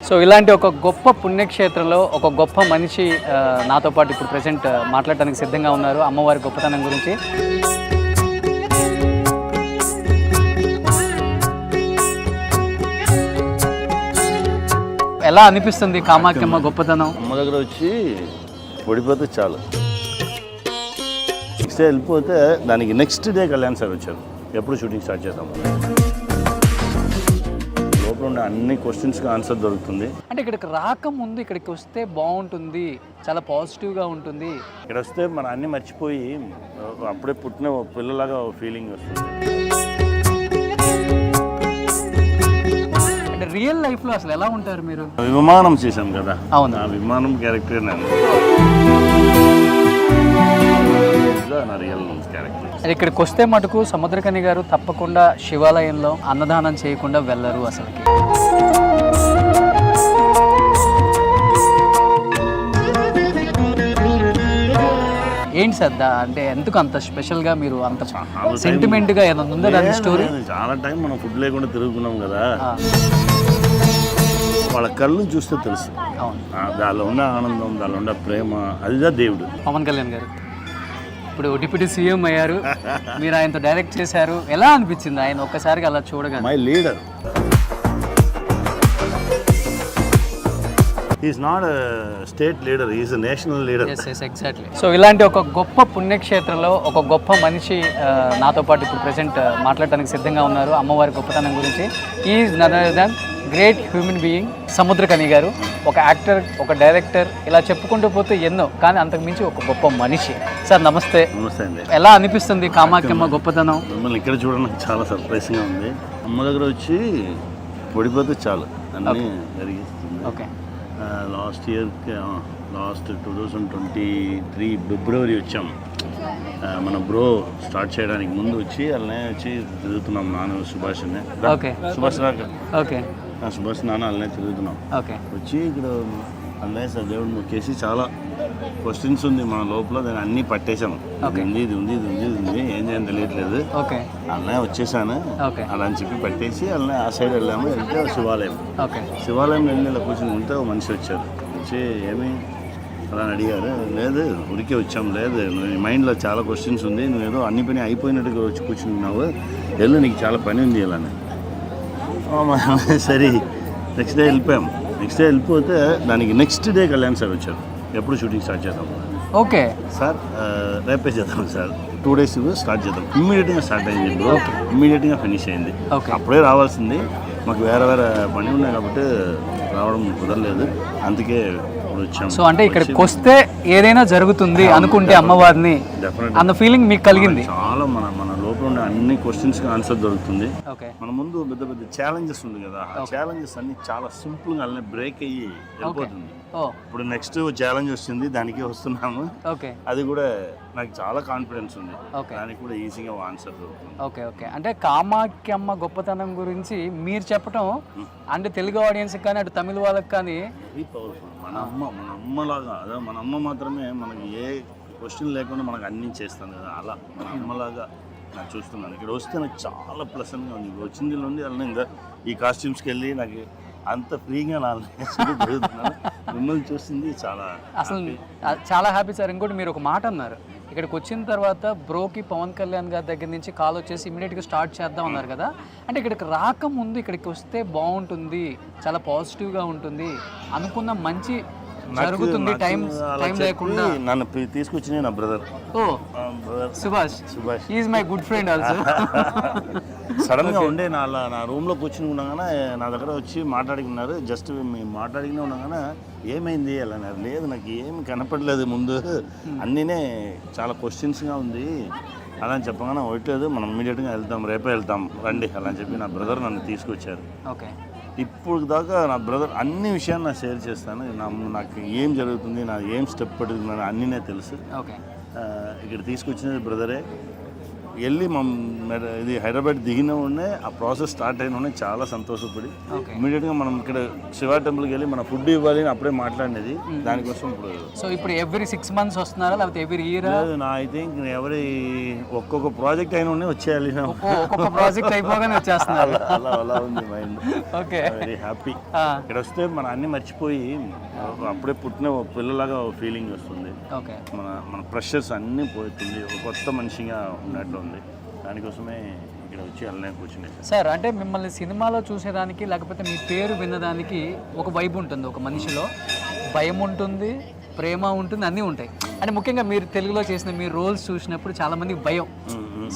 So ఇలాంటి ఒక గొప్ప పుణ్యక్షేత్రంలో ఒక గొప్ప మనిషి నాతో పాటు ఇప్పుడు ప్రెసెంట్ మాట్లాడటానికి సిద్ధంగా ఉన్నారు అమ్మవారి గొప్పతనం గురించి. ఎలా అనిపిస్తుంది కామాఖ్యమ్మ గొప్పతనం? అమ్మ దగ్గర వచ్చి పడిపోతే చాలు, నెక్స్ట్ డే వెళ్ళిపోతే దానికి నెక్స్ట్ డే కళ్యాణ్ సార్ వచ్చారు. ఎప్పుడు షూటింగ్ స్టార్ట్ చేద్దాం, లోపల ఉండే అన్ని క్వశ్చన్స్కి ఆన్సర్ దొరుకుతుంది. అంటే ఇక్కడికి రాకముందు ఇక్కడికి వస్తే బాగుంటుంది, చాలా పాజిటివ్గా ఉంటుంది. ఇక్కడ వస్తే మనం అన్నీ మర్చిపోయి అప్పుడే పుట్టిన పిల్లలాగా ఫీలింగ్ వస్తుంది. అంటే రియల్ లైఫ్లో అసలు ఎలా ఉంటారు మీరు? విమానం చేశాం కదా, అవును, ఆ విమానం క్యారెక్టర్ నా రియల్ క్యారెక్టర్. ఇక్కడికి వస్తే మటుకు సముద్రకని గారు తప్పకుండా శివాలయంలో అన్నదానం చేయకుండా వెళ్ళరు అసలుకి. ఏంటి సద్దా అంటే ఎందుకు అంత స్పెషల్గా మీరు అంత సెంటిమెంట్గా ఏదైనా ఉందా దాని స్టోరీ? చాలా టైం మనం ఫుడ్ లేకుండా తిరుగుతున్నాం కదా, వాళ్ళ కళ్ళు చూస్తే తెలుసు దానిలో ఉన్న ఆనందం, దానిలో ఉన్న ప్రేమ, అదిదా దేవుడు. పవన్ కళ్యాణ్ గారు ఇప్పుడు డిప్యూటీ సీఎం అయ్యారు, మీరు ఆయనతో డైరెక్ట్ చేశారు, ఎలా అనిపించింది ఆయన ఒక్కసారిగా అలా చూడగా? My leader, is not state leader, is national leader. Exactly. So ఇలాంటి ఒక గొప్ప పుణ్యక్షేత్రంలో ఒక గొప్ప మనిషి నాతో పాటు ఇప్పుడు ప్రెసెంట్ మాట్లాడటానికి సిద్ధంగా ఉన్నారు అమ్మవారి గొప్పతనం గురించి. Is none other than great human being Samuthirakani గారు. ఒక యాక్టర్, ఒక డైరెక్టర్, ఇలా చెప్పుకుంటూ పోతే ఎన్నో, కానీ అంతకు మించి ఒక గొప్ప మనిషి. సార్ నమస్తే. నమస్తే అండి. ఎలా అనిపిస్తుంది కామాఖ్యమ్మ గొప్పతనం? మిమ్మల్ని ఇక్కడ చూడడానికి చాలా సర్ప్రైజింగ్గా ఉంది. అమ్మ దగ్గర వచ్చి పడిపోతే చాలు, అన్నీ జరిగిస్తుంది. ఓకే. లాస్ట్ 2023 ఫిబ్రవరి వచ్చాం. మన బ్రో స్టార్ట్ చేయడానికి ముందు వచ్చి అలానే వచ్చి తిరుగుతున్నాం. నాన్న సుభాష్ సుభాష్ ఓకే, సుభాష్ నాన్న అలానే తిరుగుతున్నాం. ఓకే. వచ్చి ఇక్కడ అలానే సార్ దేవుడు మొక్కేసి చాలా క్వశ్చన్స్ ఉంది మన లోపల, దాన్ని అన్నీ పట్టేశాము. ఇది ఉంది ఏం చేయని తెలియట్లేదు. అలానే వచ్చేసాను అలా అని చెప్పి పట్టేసి అలానే ఆ సైడ్ వెళ్ళాము. వెళ్తే శివాలయం వెళ్ళి ఇలా కూర్చొని ఉంటే ఒక మనిషి వచ్చారు. వచ్చి ఏమి అలా అడిగారు. లేదు ఉరికి వచ్చాము, లేదు నీ మైండ్లో చాలా క్వశ్చన్స్ ఉంది, నువ్వేదో అన్ని పని అయిపోయినట్టుగా వచ్చి కూర్చున్నావు, వెళ్ళు నీకు చాలా పని ఉంది అలానే. సరే నెక్స్ట్ డే వెళ్ళిపోయాం. నెక్స్ట్ డే వెళ్ళిపోతే దానికి నెక్స్ట్ డే కళ్యాణ్ సార్ వచ్చారు. ఎప్పుడు షూటింగ్ స్టార్ట్ చేద్దాం? ఓకే సార్ రేపే చేద్దాం సార్, 2 days స్టార్ట్ చేద్దాం. ఇమ్మీడియట్గా స్టార్ట్ అయింది బ్రో, ఇమ్మీడియట్గా ఫినిష్ అయింది. అప్పుడే రావాల్సింది, మాకు వేరే పని ఉన్నాయి కాబట్టి రావడం కుదరలేదు, అందుకే ఇప్పుడు వచ్చాం. సో అంటే ఇక్కడికి వస్తే ఏదైనా జరుగుతుంది అనుకుంటే అమ్మవారిని అన్న ఫీలింగ్ మీకు కలిగింది? చాలా మన లోపల ఉండే అన్ని క్వశ్చన్స్కి ఆన్సర్ దొరుకుతుంది. మన ముందు పెద్ద పెద్ద ఛాలెంజెస్ ఉంది కదా, ఆ ఛాలెంజెస్ అన్ని చాలా సింపుల్గా అలానే బ్రేక్ అయ్యి వెళ్ళిపోతుంది. ఇప్పుడు నెక్స్ట్ ఛాలెంజ్ వచ్చింది, దానికి వస్తున్నాము. అది కూడా నాకు చాలా కాన్ఫిడెన్స్ ఉంది, దానికి కూడా ఈజీగా ఆన్సర్ దొరుకుతుంది. ఓకే. అంటే కామాఖ్యమ్మ గొప్పతనం గురించి మీరు చెప్పడం అంటే తెలుగు ఆడియన్స్ కానీ అటు తమిళ వాళ్ళకి కానీ పవర్ఫుల్. మన అమ్మలాగా, అదే మన అమ్మ మాత్రమే మనకి ఏ క్వశ్చన్ లేకుండా మనకు అన్నీ చేస్తాను కదా, అలా మన అమ్మలాగా నాకు చూస్తున్నాను. ఇక్కడ వస్తే నాకు చాలా ప్లసెంట్గా ఉంది. ఇప్పుడు వచ్చింది నుండి అలానే ఇంకా ఈ కాస్ట్యూమ్స్కి వెళ్ళి నాకు అంత ఫ్రీగా జరుగుతున్నాను. మిమ్మల్ని చూస్తుంది చాలా హ్యాపీ సార్. ఇంకోటి మీరు ఒక మాట అన్నారు, ఇక్కడికి వచ్చిన తర్వాత బ్రోకి పవన్ కళ్యాణ్ గారి దగ్గర నుంచి కాల్ వచ్చేసి ఇమీడియట్గా స్టార్ట్ చేద్దాం అన్నారు కదా. అంటే ఇక్కడికి రాకముందు ఇక్కడికి వస్తే బాగుంటుంది, చాలా పాజిటివ్గా ఉంటుంది, అనుకున్న మంచి జరుగుతుంది, టైం లేకుండా. నన్ను తీసుకొచ్చిన నా brother Subhash is my good friend also. Sudden గా ఉండే నా రూమ్ లో కూర్చుని ఉండగానే నా దగ్గర వచ్చి మాట్లాడుకున్నారు. జస్ట్ మేము మాట్లాడుకునే ఉండగానే ఏమైంది అలా అన్నారు. లేదు నాకు ఏమి కనపడలేదు ముందు, అన్నీనే చాలా క్వశ్చన్స్గా ఉంది అలా అని చెప్పగానే వచ్చలేదు. మనం ఇమీడియట్గా వెళ్తాం, రేపే వెళ్తాం రండి అలా అని చెప్పి నా బ్రదర్ నన్ను తీసుకొచ్చారు. ఇప్పుడు దాకా నా బ్రదర్ అన్ని విషయాలు నాకు షేర్ చేస్తాను. నాకు ఏం జరుగుతుంది, నా ఏం స్టెప్ పడుతుందని అన్నీనే తెలుసు. ఇక్కడ తీసుకొచ్చినది బ్రదరే. వెళ్ళి ఇది హైదరాబాద్ దిగిన ఉండే ఆ ప్రాసెస్ స్టార్ట్ అయిన ఉండే చాలా సంతోషపడి ఇమీడియట్గా మనం ఇక్కడ శివ టెంపుల్కి వెళ్ళి మన ఫుడ్ ఇవ్వాలి అని అప్పుడే మాట్లాడినది దానికోసం ఇప్పుడు. సో ఇప్పుడు ఎవ్రీ 6 months వస్తున్నారా లేకపోతే ఎవ్రీ ఇయర్? నా ఐ థింక్ ఒక్కొక్క ప్రాజెక్ట్ అయిన ఉండే వచ్చేయాలి, ఒక్కొక్క ప్రాజెక్ట్ అయిపోగానే వచ్చేస్తున్నారు. అలా ఉంది మైండ్. Okay, very happy. ఇక్కడ వస్తే మన అన్ని మర్చిపోయి అప్పుడే పుట్టిన పిల్లలాగా ఫీలింగ్ వస్తుంది. ఓకే, మన ప్రెషర్స్ అన్నీ పోతుంది, ఒక కొత్త మనిషిగా ఉన్నట్లు ఉంది. దానికోసమే ఇక్కడ వచ్చి వెళ్ళడానికి కూర్చున్నాయి. సార్ అంటే మిమ్మల్ని సినిమాలో చూసేదానికి లేకపోతే మీ పేరు విన్నదానికి ఒక వైబ్ ఉంటుంది, ఒక మనిషిలో భయం ఉంటుంది, ప్రేమ ఉంటుంది, అన్నీ ఉంటాయి. అంటే ముఖ్యంగా మీరు తెలుగులో చేసిన మీ రోల్స్ చూసినప్పుడు చాలా మందికి భయం.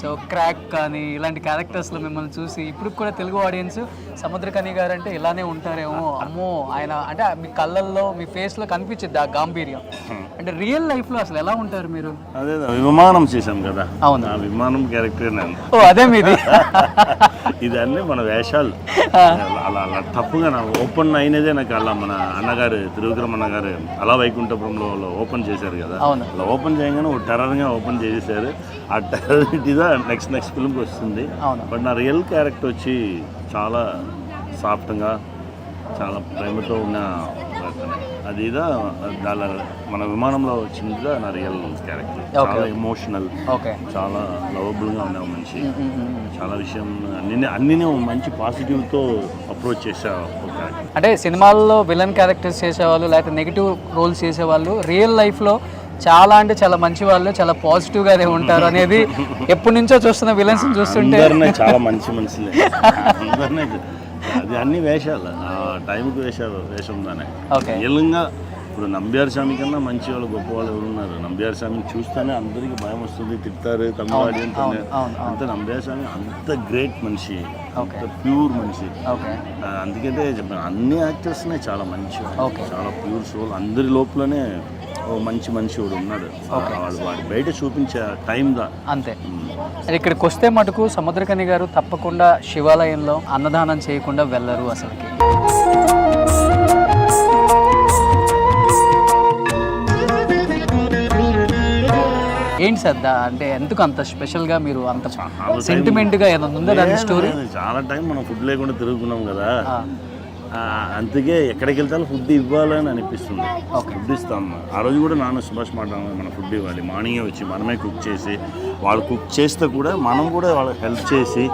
సో క్రాక్ కానీ ఇలాంటి క్యారెక్టర్స్లో మిమ్మల్ని చూసి ఇప్పుడు కూడా తెలుగు ఆడియన్స్ సముద్రకని గారు అంటే ఇలానే ఉంటారేమో, అమ్మో ఆయన అంటే మీ కళ్ళల్లో మీ ఫేస్లో కనిపించింది ఆ గాంభీర్యం. అంటే రియల్ లైఫ్లో అసలు ఎలా ఉంటారు మీరు? అదే విమానం చేశాం కదా. అవును, విమానం క్యారెక్టర్ నేను. ఓ అదే మీది. ఇది అన్నీ మన వేషాలు. అలా తప్పుగా నా ఓపెన్ అయినదే నాకు అలా మన అన్నగారు త్రివిక్రమ్ అన్నగారు అలా వైకుంఠపురంలో ఓపెన్ చేశారు కదా. అలా ఓపెన్ చేయగానే ఒక టెర్రర్గా ఓపెన్ చేసేసారు. ఆ టెర్రరిటీగా నెక్స్ట్ ఫిల్మ్కి వస్తుంది. బట్ నా రియల్ క్యారెక్టర్ వచ్చి చాలా సాఫ్ట్గా చాలా ప్రేమతో ఉన్న అదిదా దాని మన విమానంలో వచ్చిందిగా నా రియల్ క్యారెక్టర్. చాలా ఎమోషనల్, చాలా లవబుల్గా ఉన్న మనిషి. చాలా విషయం అన్ని మంచి పాజిటివ్తో అప్రోచ్ చేసే ఒక క్యారెక్టర్. అంటే సినిమాల్లో విలన్ క్యారెక్టర్స్ చేసేవాళ్ళు లేకపోతే నెగిటివ్ రోల్స్ చేసేవాళ్ళు రియల్ లైఫ్లో చాలా అంటే చాలా మంచి వాళ్ళు, చాలా పాజిటివ్గానే ఉంటారు అనేది ఎప్పటి నుంచో చూస్తున్న విలన్స్ చూస్తుంటే చాలా మంచి మనుషులే అందరినీ. అది అన్ని వేషాలు ఆ టైంకి వేషం దానే. రియల్గా ఇప్పుడు నంబ్యార్ స్వామి కన్నా మంచి వాళ్ళు గొప్ప వాళ్ళు ఎవరు ఉన్నారు? నంబ్యార్ స్వామిని చూస్తేనే అందరికీ భయం వస్తుంది, తిడతారు తమిళ ఆడియన్స్. అంత నంబ్యార్ స్వామి అంత గ్రేట్ మనిషి, అంత ప్యూర్ మనిషి. అందుకంటే చెప్పాను అన్ని యాక్టర్స్నే చాలా మంచి, చాలా ప్యూర్ సోల్. అందరి లోపలనే ఓ మంచి మనిషి కూడా ఉన్నాడు. వాడు బయట చూపించే టైం దా అంతే. ఇక్కడికి వస్తే మటుకు సముద్రకని గారు తప్పకుండా శివాలయంలో అన్నదానం చేయకుండా వెళ్ళరు అసలుకి. ఏంటి సార్ అంటే ఎందుకు అంత స్పెషల్గా మీరు అంత సెంటిమెంట్గా ఏదైనా ఉందా దాని స్టోరీ? చాలా టైం మనం ఫుడ్ లేకుండా తిరుగుతున్నాం కదా, అందుకే ఎక్కడికి వెళ్తాలో ఫుడ్ ఇవ్వాలని అనిపిస్తుంది. ఫుడ్ ఇస్తాం. ఆ రోజు కూడా నాన్న సుభాష్ మాట్లాడాలి, మన ఫుడ్ ఇవ్వాలి. మార్నింగే వచ్చి మనమే కుక్ చేసి, వాళ్ళు కుక్ చేస్తే కూడా మనం కూడా వాళ్ళకి హెల్ప్ చేసి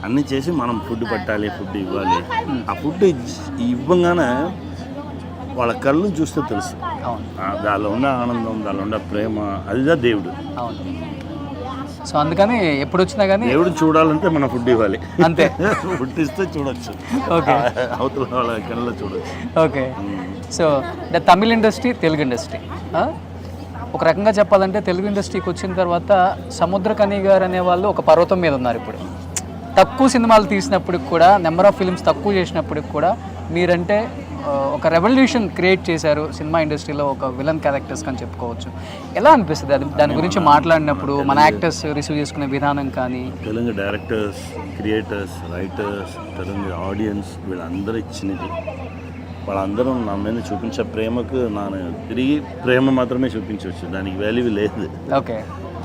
అన్నీ చేసి మనం ఫుడ్ పెట్టాలి, ఫుడ్ ఇవ్వాలి. ఆ ఫుడ్ ఇవ్వగానే వాళ్ళ కళ్ళను చూస్తే తెలుసు దానిలో ఉన్న ఆనందం, దానిలో ఉన్న ప్రేమ, అదిదా దేవుడు. సో అందుకని ఎప్పుడు వచ్చినా కానీ దేవుడు చూడాలంటే మన ఫుడ్ ఇవ్వాలి అంతే. ఫుడ్ ఇస్తే చూడొచ్చు, అవతల వాళ్ళ కళ్ళలో చూడొచ్చు. ఓకే. సో తమిళ ఇండస్ట్రీ, తెలుగు ఇండస్ట్రీ ఒక రకంగా చెప్పాలంటే తెలుగు ఇండస్ట్రీకి వచ్చిన తర్వాత సముద్రకని గారు అనేవాళ్ళు ఒక పర్వతం మీద ఉన్నారు. ఇప్పుడు తక్కువ సినిమాలు తీసినప్పటికి కూడా, నెంబర్ ఆఫ్ ఫిల్మ్స్ తక్కువ చేసినప్పటికి కూడా మీరంటే ఒక రెవల్యూషన్ క్రియేట్ చేశారు సినిమా ఇండస్ట్రీలో, ఒక విలన్ క్యారెక్టర్స్ అని చెప్పుకోవచ్చు. ఎలా అనిపిస్తుంది అది దాని గురించి మాట్లాడినప్పుడు? మన యాక్టర్స్ రిసీవ్ చేసుకునే విధానం కానీ, Telugu directors, creators, writers, Telugu audience వీళ్ళందరూ ఇచ్చినది. వాళ్ళందరూ నా మీద చూపించే ప్రేమకు నేను తిరిగి ప్రేమ మాత్రమే చూపించవచ్చు, దానికి వాల్యూ లేదు. ఓకే.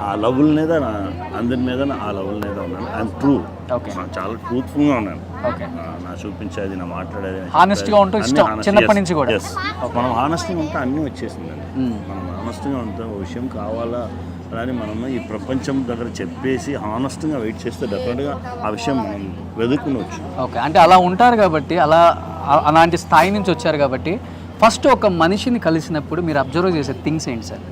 ఆ లెవెల్ మీద అందరి మీద ఆ లెవెల్ మీద ఉన్నాను. ఐఎమ్ ట్రూ, చాలా ట్రూత్ఫుల్గా ఉన్నాను. నా చూపించేది, నా మాట్లాడేది హానెస్ట్గా ఉంటుంది చిన్నప్పటి నుంచి కూడా. మనం హానెస్ట్గా ఉంటే అన్నీ వచ్చేసిందండి. మనం హానెస్ట్గా ఉంటే ఒక విషయం కావాలా అని మనం ఈ ప్రపంచం దగ్గర చెప్పేసి హానెస్ట్గా వెయిట్ చేస్తే డెఫినెట్గా ఆ విషయం మనం వెతుక్కునవచ్చు. ఓకే. అంటే అలా ఉంటారు కాబట్టి, అలాంటి స్థాయి నుంచి వచ్చారు కాబట్టి, ఫస్ట్ ఒక మనిషిని కలిసినప్పుడు మీరు అబ్జర్వ్ చేసే థింగ్స్ ఏంటి సార్?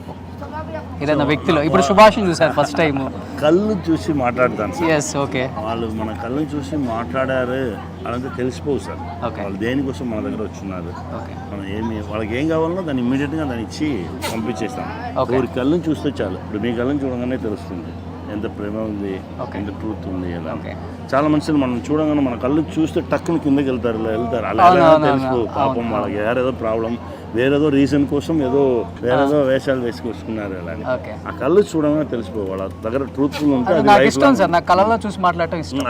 ఏదైనా వ్యక్తిలో ఇప్పుడు సుభాష్ని చూసారు ఫస్ట్ టైం, కళ్ళు చూసి మాట్లాడతాను సార్. ఎస్. ఓకే. వాళ్ళు మన కళ్ళు చూసి మాట్లాడారు అదంతా తెలిసిపోవు సార్. వాళ్ళు దేనికోసం మన దగ్గర వచ్చిన్నారు, మనం వాళ్ళకి ఏం కావాలన్నా దాన్ని ఇమ్మీడియట్గా దాన్ని ఇచ్చి పంపించేస్తాం. ఒకరి కళ్ళని చూస్తే చాలు. ఇప్పుడు మీ కళ్ళని చూడగానే తెలుస్తుంది ఎంత ప్రేమ ఉంది, ఎంత ట్రూత్ ఉంది. అలా చాలా మనుషులు మనం చూడగానే మన కళ్ళు చూస్తే టక్కున కిందకి వెళ్తారు అలా తెలుసు. పాపం వాళ్ళకి ఏదో ప్రాబ్లం, వేరేదో రీజన్ కోసం వేరేదో వేషాలు వేసుకొచ్చుకున్నారు. అలాగే ఆ కళ్ళు చూడగానే తెలిసిపో వాళ్ళ దగ్గర ట్రూత్ఫుల్ ఉంటే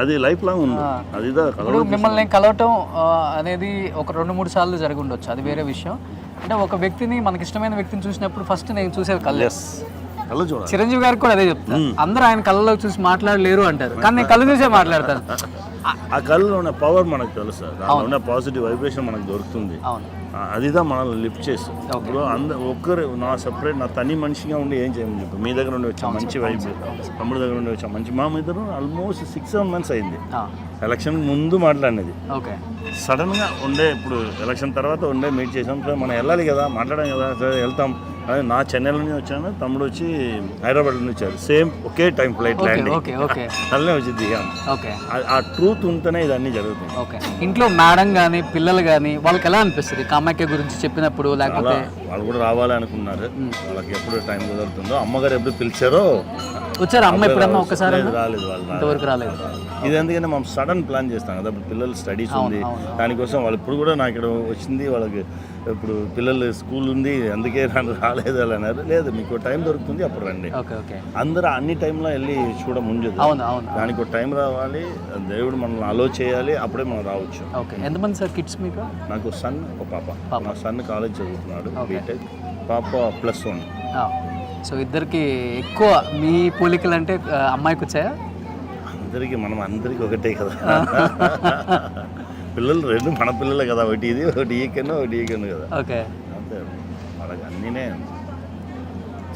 అది లైఫ్ లాంగ్ ఉంది. అది మిమ్మల్ని కలవటం అనేది ఒక 2-3 సార్లు జరిగి ఉండొచ్చు, అది వేరే విషయం. అంటే ఒక వ్యక్తిని, మనకి ఇష్టమైన వ్యక్తిని చూసినప్పుడు ఫస్ట్ నేను చూసేది కళ్ళు. కళ్ళు చూడాలి. చిరంజీవి గారికి కూడా అదే చెప్తాను, అందరూ ఆయన కళ్ళలో చూసి మాట్లాడలేరు అంటారు, కానీ నేను కళ్ళు చూసే మాట్లాడతాను. ఆ కళ్ళలో ఉన్న పవర్ మనకు తెలుసు, దానిలో ఉన్న పాజిటివ్ వైబ్రేషన్ మనకు దొరుకుతుంది. అదిదా మనల్ని లిఫ్ట్ చేసి ఇప్పుడు ఒక్కరు నా సపరేట్ నా తని మనిషిగా ఉండి ఏం చేయమని చెప్పి మీ దగ్గర నుండి వచ్చా మంచి వైబ్, తమ్ముడు దగ్గర నుండి వచ్చా మంచి, మా ఇద్దరు ఆల్మోస్ట్ 6-7 months అయింది ఎలక్షన్ ముందు మాట్లాడినది. సడన్గా ఉండే ఇప్పుడు ఎలక్షన్ తర్వాత ఉండే మీట్ చేసాం, మనం వెళ్ళాలి కదా మాట్లాడాం కదా, సరే వెళ్తాం. అదే నా చెన్నై నుంచి వచ్చాను, తమ్ముడు వచ్చి హైదరాబాద్ నుంచి వచ్చారు, సేమ్ ఒకే టైం ఫ్లైట్ ల్యాండింగ్, అల్లనే వచ్చి దిగాం. ఆ ట్రూత్ ఉంటేనే ఇదన్నీ జరుగుతుంది. ఇంట్లో మేడం కానీ పిల్లలు కానీ వాళ్ళకి ఎలా అనిపిస్తుంది కామాఖ్య గురించి చెప్పినప్పుడు? లేకపోతే వాళ్ళు కూడా రావాలి అనుకున్నారు, వాళ్ళకి ఎప్పుడు టైం కుదురుతుందో. అమ్మగారు ఎప్పుడు పిలిచారో వచ్చారు, అమ్మ ఎప్పుడన్నా ఒక్కసారి రాలేదు, వాళ్ళు ఇంతవరకు రాలేదు. ఇది ఎందుకంటే మనం సడన్ ప్లాన్ చేస్తాం కదా, ఇప్పుడు పిల్లలు స్టడీస్ ఉంది, దానికోసం వాళ్ళు ఇప్పుడు కూడా నాకు ఇక్కడ వచ్చింది, వాళ్ళకి ఇప్పుడు పిల్లలు స్కూల్ ఉంది అందుకే రాలేదు అని అన్నారు. లేదు, మీకు టైం దొరుకుతుంది అప్పుడు రండి. అందరూ అన్ని టైంలో వెళ్ళి చూడ ముందు, దానికి ఒక టైం రావాలి, దేవుడు మనల్ని అలో చేయాలి, అప్పుడే మనం రావచ్చు. ఎంతమంది సార్ కిడ్స్ మీకు? నాకు సన్, ఒక పాప. మా సన్ కాలేజ్ చదువుతున్నాడు, బీటెక్, పాప +1. సో ఇద్దరికి ఎక్కువ మీ పోలికలు అంటే అమ్మాయికి వచ్చాయా? అందరికి మనం అందరికి ఒకటే కదా, పిల్లలు రెండు మన పిల్లలే కదా, ఒకటి ఇది ఒకటి ఈకెన్ ఒకటి ఈకెన్ కదా. అంతే, వాళ్ళకి అన్నీనే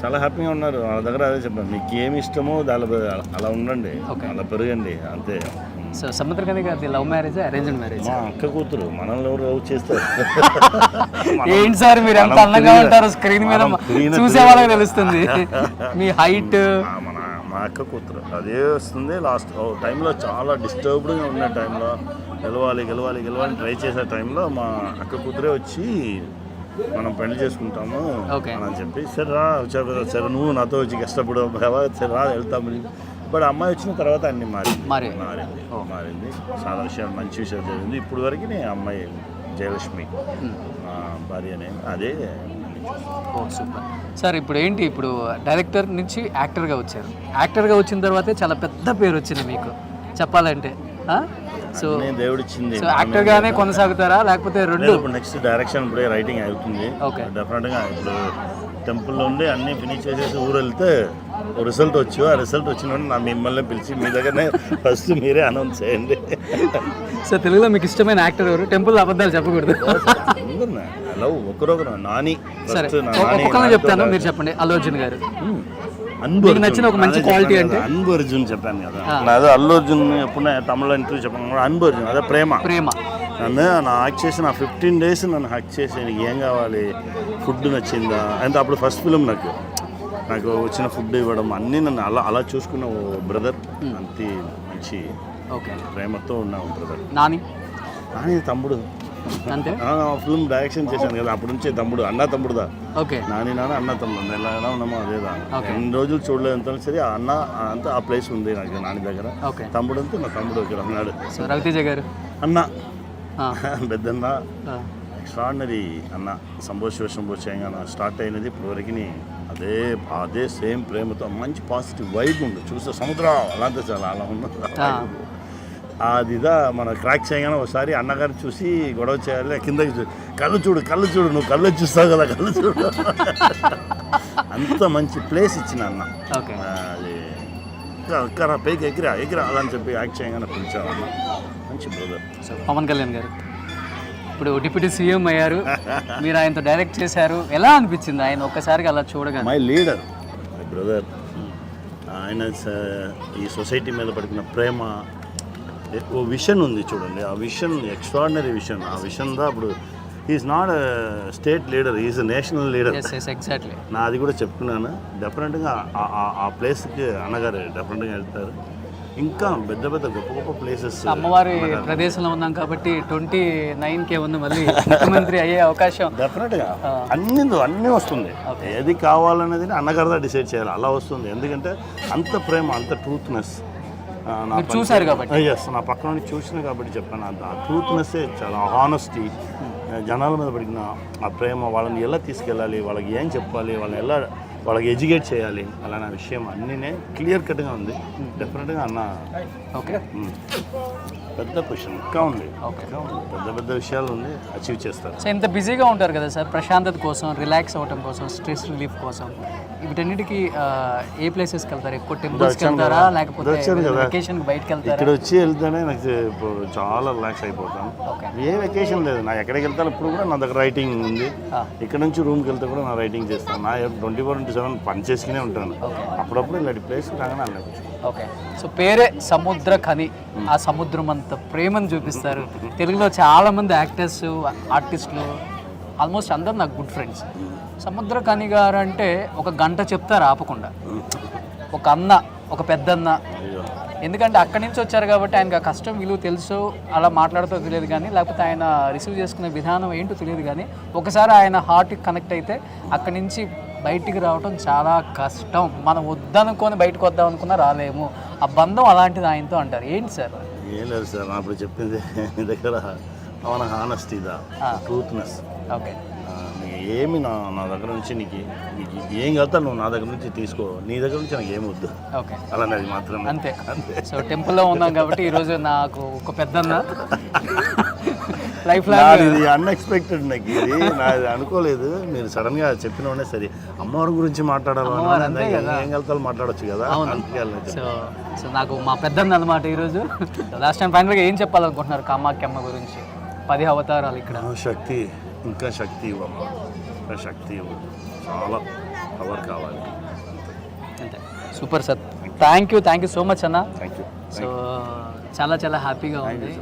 చాలా హ్యాపీగా ఉన్నారు. వాళ్ళ దగ్గర అదే చెప్పాను, మీకు ఏమి ఇష్టమో దాని అలా ఉండండి, అలా పెరగండి, అంతే. సో సముద్రకని గారి లవ్ మ్యారేజ్, అరేంజ్డ్ మ్యారేజ్? మా అక్క కూతురు, మనల్ని ఎవరు లవ్ చేస్తారు? ఏంటి సార్ మీరు ఎంత అందంగా ఉంటారు, స్క్రీన్ మీద చూసే వాళ్ళకి తెలుస్తుంది మీ హైట్. మా అక్క కూతురు అదే వస్తుంది. లాస్ట్ టైంలో చాలా డిస్టర్బ్డ్గా ఉన్న టైంలో గెలవాలి గెలవాలి గెలవాలి ట్రై చేసే టైంలో మా అక్క కూతురే వచ్చి మనం పెళ్లి చేసుకుంటాము అని చెప్పి, సరే రా వచ్చావు కదా, సరే నువ్వు నాతో వచ్చి కష్టపడు, సరే రా వెళ్తాము. బట్ అమ్మాయి వచ్చిన తర్వాత అన్ని మారింది. చాలా విషయాలు మంచి విషయాలు జరిగింది. ఇప్పుడు వరకు అమ్మాయి జయలక్ష్మి భార్యనే, అదే. Super sir. ఇప్పుడు ఏంటి, ఇప్పుడు డైరెక్టర్ నుంచి యాక్టర్గా వచ్చారు, యాక్టర్గా వచ్చిన తర్వాతే చాలా పెద్ద పేరు వచ్చింది మీకు చెప్పాలంటే. సో దేవుడిచ్చింది. సో యాక్టర్గానే కొనసాగుతారా లేకపోతే రెండు? నెక్స్ట్ డైరెక్షన్ ఇప్పుడే రైటింగ్ అవుతుంది. డెఫినెట్గా ఇప్పుడు టెంపుల్లో ఉండి అన్నీ ఫినిష్ చేసేసి ఊరు వెళ్తే రిజల్ట్ ఆ రిజల్ట్ వచ్చిన నా మిమ్మల్ని పిలిచి మీ దగ్గరనే ఫస్ట్ మీరే అనౌన్స్ చేయండి. సో తెలుగులో మీకు ఇష్టమైన యాక్టర్ ఎవరు? టెంపుల్ అబద్ధాలు చెప్పకూడదు. లవ్ ఒకరొకరు నాని. సరే ఒక్కొక్కరిని చెప్తాను, మీరు చెప్పండి. అల్లు అర్జున్ గారు నచ్చిన ఒక మంచి క్వాలిటీ అంటే? అన్బు అర్జున్ చెప్పాను కదా, అదే అల్లు అర్జున్ ఎప్పుడు తమిళ ఇంటర్వ్యూ చెప్పాను. అన్బు అర్జున్ అదే ప్రేమ. నన్ను యాక్ట్ చేసి 15 days నన్ను హ్యాక్ చేసి నీకు ఏం కావాలి, ఫుడ్ నచ్చిందా అంటే అప్పుడు ఫస్ట్ ఫిలిం నాకు వచ్చిన ఫుడ్ ఇవ్వడం అన్నీ నన్ను అలా చూసుకున్న బ్రదర్. అంతే మంచి ప్రేమతో ఉన్న బ్రదర్. నాని తమ్ముడు, అంతే. ఫిల్మ్ డైరెక్షన్ చేశాను కదా, అప్పుడు నుంచే తమ్ముడు, అన్న తమ్ముడుదా. నాని అన్న తమ్ముడు ఎలా ఉన్నామో అదేదా. ఎన్ని రోజులు చూడలేదు సరే, అన్న అంతా ఆ ప్లేస్ ఉంది నాకు నాని దగ్గర. తమ్ముడు అంతా నా తమ్ముడు ఇక్కడ ఉన్నాడు. రవితేజ గారు అన్న, పెద్దన్న, ఎక్స్ట్రాడినరీ అన్న. శంభో చేయంగా స్టార్ట్ అయినది ఇప్పటివరకు అదే సేమ్ ప్రేమతో మంచి పాజిటివ్ వైబ్ ఉంది. చూస్తే సముద్రం అలాంటి చాలా అలా ఉన్నది. అదిదా మన క్రాక్ చేయగానే ఒకసారి అన్నగారిని చూసి గొడవ చేయాలి, కిందకి కళ్ళు చూడు నువ్వు కళ్ళు చూస్తావు కదా, కళ్ళు చూడు. అంత మంచి ప్లేస్ ఇచ్చిన అన్న. అది ఎక్కరా పైకి ఎగిరా అలా అని చెప్పి యాక్ట్ చేయగానే పిలిచాను అన్న. మంచి బ్రదర్. పవన్ కళ్యాణ్ గారు ఇప్పుడు డిప్యూటీ సీఎం అయ్యారు, మీరు ఆయనతో డైరెక్ట్ చేశారు, ఎలా అనిపించింది ఆయన ఒక్కసారిగా అలా చూడగా? My leader, my brother. ఆయన ఈ సొసైటీ మీద పడుకున్న ప్రేమ, ఓ విషన్ ఉంది చూడండి, ఆ విషన్ ఎక్స్ట్రాడినరీ విషన్. ఆ విషన్ దా ఇప్పుడు is not state leader, is national leader. Exactly. నా అది కూడా చెప్పుకున్నాను. డెఫినెట్గా ఆ ప్లేస్కి అన్నగారు డెఫినెట్గా వెళ్తారు. ఇంకా పెద్ద గొప్ప ప్లేసెస్. అమ్మవారి ప్రదేశంలో ఉన్నాం కాబట్టి 29కే ఉంది మళ్ళీ ముఖ్యమంత్రి అయ్యే అవకాశం. డెఫినెట్గా అన్నీ వస్తుంది. ఏది కావాలనేది అన్నగారిదా డిసైడ్ చేయాలి, అలా వస్తుంది. ఎందుకంటే అంత ప్రేమ, అంత ట్రూత్నెస్ చూసారు కాబట్టి. ఎస్, నా పక్కన నుండి చూసిన కాబట్టి చెప్పాను. ఆ ట్రూత్నెస్సే చాలా హానెస్టీ, జనాల మీద పడిన ఆ ప్రేమ, వాళ్ళని ఎలా తీసుకెళ్ళాలి, వాళ్ళకి ఏం చెప్పాలి, వాళ్ళని ఎలా వాళ్ళకి ఎడ్యుకేట్ చేయాలి అలానే విషయం అన్నీనే క్లియర్ కట్గా ఉంది. డెఫినెట్గా అన్న ఓకే పెద్ద క్వశ్చన్ ఇంకా ఉంది, పెద్ద పెద్ద విషయాలు ఉంది, అచీవ్ చేస్తారు. సో ఇంత బిజీగా ఉంటారు కదా సార్, ప్రశాంతత కోసం, రిలాక్స్ అవ్వడం కోసం, స్ట్రెస్ రిలీఫ్ కోసం వీటన్నిటికీ ఏ ప్లేసెస్కి వెళ్తారు? ఎక్కువ టెంపుల్స్కి వెళ్తారా లేకపోతే వెకేషన్కి బయటకు వెళ్తారా? ఇక్కడ వచ్చి వెళ్తేనే నాకు ఇప్పుడు చాలా రిలాక్స్ అయిపోతాను. ఏ వెకేషన్ లేదు, నా ఎక్కడికి వెళ్తాను ఇప్పుడు కూడా నా దగ్గర రైటింగ్ ఉంది. ఇక్కడ నుంచి రూమ్కి వెళ్తే కూడా నా రైటింగ్ చేస్తాను. నా 24/7 పని చేసుకునే ఉంటాను. అప్పుడప్పుడు ఇలాంటి ప్లేస్ రాగానే అలా ఓకే. సో పేరే సముద్ర ఖని, ఆ సముద్రం అంత ప్రేమను చూపిస్తారు. తెలుగులో చాలామంది యాక్టర్స్, ఆర్టిస్టులు ఆల్మోస్ట్ అందరు నాకు గుడ్ ఫ్రెండ్స్. సముద్ర ఖని గారు అంటే ఒక గంట చెప్తారు ఆపకుండా, ఒక అన్న, ఒక పెద్దన్న. ఎందుకంటే అక్కడి నుంచి వచ్చారు కాబట్టి ఆయనకు ఆ కష్టం విలువ తెలుసు, అలా మాట్లాడుతూ తెలియదు కానీ, లేకపోతే ఆయన రిసీవ్ చేసుకునే విధానం ఏంటో తెలియదు కానీ, ఒకసారి ఆయన హార్ట్కి కనెక్ట్ అయితే అక్కడి నుంచి బయటికి రావడం చాలా కష్టం. మనం వద్దనుకొని బయటకు వద్దాం అనుకున్నా రాలేము. ఆ బంధం అలాంటిది ఆయనతో అంటారు. ఏంటి సార్? ఏం లేదు సార్, నా ఇప్పుడు చెప్పింది మీ దగ్గర మన హానెస్టీదా, ట్రూత్నెస్. ఓకే. ఏమి నా దగ్గర నుంచి నీకు ఏం కలుగుతా నువ్వు నా దగ్గర నుంచి తీసుకో, నీ దగ్గర నుంచి నాకు ఏమి వద్దు. ఓకే, అలానే అది మాత్రం అంతే. సో టెంపుల్లో ఉన్నాం కాబట్టి ఈరోజు నాకు ఒక పెద్దన్న లైఫ్ లాంగ్ ఇది అన్ఎక్స్పెక్టెడ్. నాకు ఇది నాది అనుకోలేదు. మీరు సడన్ గా చెప్పిన సరే అమ్మవారి గురించి మాట్లాడాలి, ఏం కలుగుతా మాట్లాడొచ్చు కదా. సో నాకు మా పెద్దన్న అనమాట ఈరోజు. లాస్ట్ టైం ఫైనల్గా ఏం చెప్పాలనుకుంటున్నారు కామాఖ్యమ్మ గురించి? 10 అవతారాలు ఇక్కడ. శక్తి, ఇంకా శక్తి ఇవ్వమ్మా, ఇంకా శక్తి ఇవ్వు, చాలా పవర్ కావాలి. అంతే. Super sir, thank you so much అన్న. Thank you. సో చాలా హ్యాపీగా ఉంది.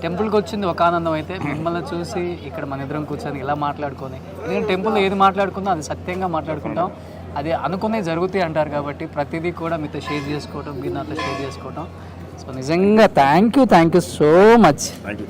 టెంపుల్కి వచ్చింది ఒక ఆనందం అయితే, మిమ్మల్ని చూసి ఇక్కడ మన ఇద్దరం కూర్చొని ఇలా మాట్లాడుకొని, ఎందుకంటే టెంపుల్లో ఏది మాట్లాడుకుందో అది సత్యంగా మాట్లాడుకుంటాం, అది అనుకునే జరుగుతాయి అంటారు కాబట్టి ప్రతిదీ కూడా మీతో షేర్ చేసుకోవటం, మీరు నాతో షేర్ చేసుకోవటం. సో నిజంగా thank you so much. Thank you.